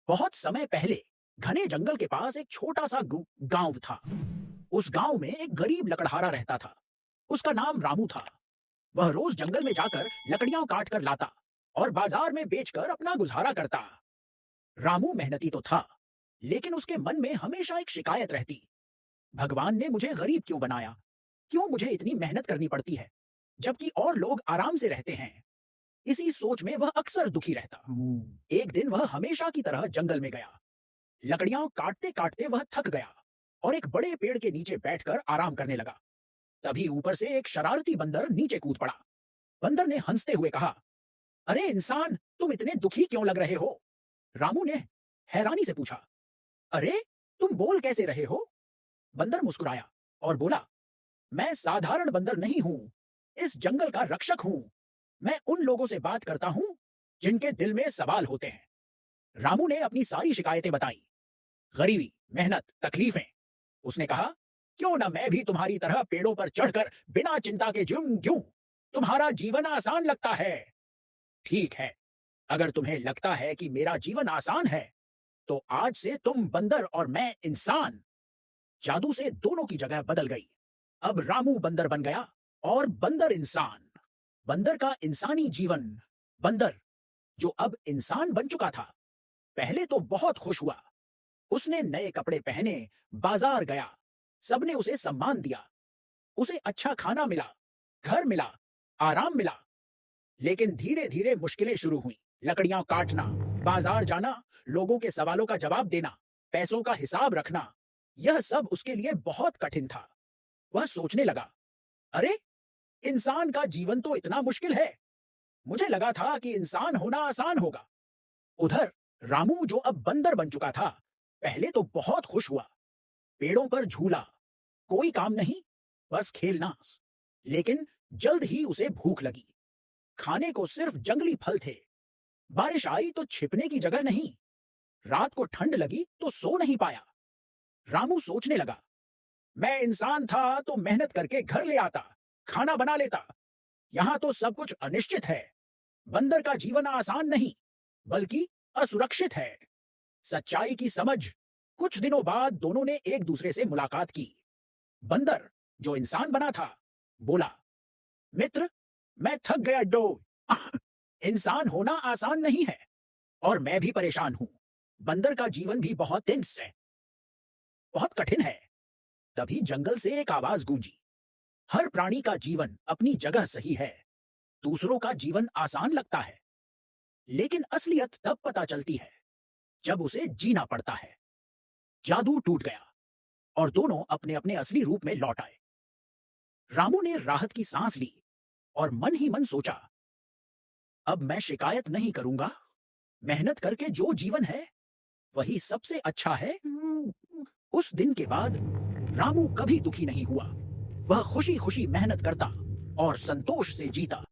बहुत समय पहले घने जंगल के पास एक छोटा सा गांव था। उस गांव में एक गरीब लकड़हारा रहता था। उसका नाम रामू था। वह रोज जंगल में जाकर लकड़ियां काट कर लाता और बाजार में बेचकर अपना गुजारा करता। रामू मेहनती तो था, लेकिन उसके मन में हमेशा एक शिकायत रहती। भगवान ने मुझे गरीब क्यों बनाया? क्यों मुझे इतनी मेहनत करनी पड़ती है, जबकि और लोग आराम से रहते हैं? इसी सोच में वह अक्सर दुखी रहता। एक दिन वह हमेशा की तरह जंगल में गया। लकड़ियां काटते काटते वह थक गया और एक बड़े पेड़ के नीचे बैठकर आराम करने लगा। तभी ऊपर से एक शरारती बंदर नीचे कूद पड़ा। बंदर ने हंसते हुए कहा, अरे इंसान, तुम इतने दुखी क्यों लग रहे हो? रामू ने हैरानी से पूछा, अरे तुम बोल कैसे रहे हो? बंदर मुस्कुराया और बोला, मैं साधारण बंदर नहीं हूं, इस जंगल का रक्षक हूं। मैं उन लोगों से बात करता हूं जिनके दिल में सवाल होते हैं। रामू ने अपनी सारी शिकायतें बताई, गरीबी, मेहनत, तकलीफें। उसने कहा, क्यों ना मैं भी तुम्हारी तरह पेड़ों पर चढ़कर बिना चिंता के ज्यूं, तुम्हारा जीवन आसान लगता है। ठीक है, अगर तुम्हें लगता है कि मेरा जीवन आसान है, तो आज से तुम बंदर और मैं इंसान। जादू से दोनों की जगह बदल गई। अब रामू बंदर बन गया और बंदर इंसान। बंदर का इंसानी जीवन। बंदर, जो अब इंसान बन चुका था, पहले तो बहुत खुश हुआ। उसने नए कपड़े पहने, बाजार गया। सबने उसे सम्मान दिया। उसे अच्छा खाना मिला, घर मिला, आराम मिला। लेकिन धीरे धीरे मुश्किलें शुरू हुई। लकड़ियां काटना, बाजार जाना, लोगों के सवालों का जवाब देना, पैसों का हिसाब रखना, यह सब उसके लिए बहुत कठिन था। वह सोचने लगा, अरे इंसान का जीवन तो इतना मुश्किल है। मुझे लगा था कि इंसान होना आसान होगा। उधर रामू, जो अब बंदर बन चुका था, पहले तो बहुत खुश हुआ। पेड़ों पर झूला, कोई काम नहीं, बस खेलना। लेकिन जल्द ही उसे भूख लगी। खाने को सिर्फ जंगली फल थे। बारिश आई तो छिपने की जगह नहीं। रात को ठंड लगी तो सो नहीं पाया। रामू सोचने लगा, मैं इंसान था तो मेहनत करके घर ले आता, खाना बना लेता। यहां तो सब कुछ अनिश्चित है। बंदर का जीवन आसान नहीं, बल्कि असुरक्षित है। सच्चाई की समझ। कुछ दिनों बाद दोनों ने एक दूसरे से मुलाकात की। बंदर, जो इंसान बना था, बोला, मित्र, मैं थक गया डो। इंसान होना आसान नहीं है और मैं भी परेशान हूं। बंदर का जीवन भी बहुत टेंस है, बहुत कठिन है। तभी जंगल से एक आवाज गूंजी, हर प्राणी का जीवन अपनी जगह सही है। दूसरों का जीवन आसान लगता है, लेकिन असलियत तब पता चलती है जब उसे जीना पड़ता है। जादू टूट गया और दोनों अपने अपने असली रूप में लौट आए। रामू ने राहत की सांस ली और मन ही मन सोचा, अब मैं शिकायत नहीं करूंगा। मेहनत करके जो जीवन है, वही सबसे अच्छा है। उस दिन के बाद रामू कभी दुखी नहीं हुआ। वह खुशी खुशी मेहनत करता और संतोष से जीता।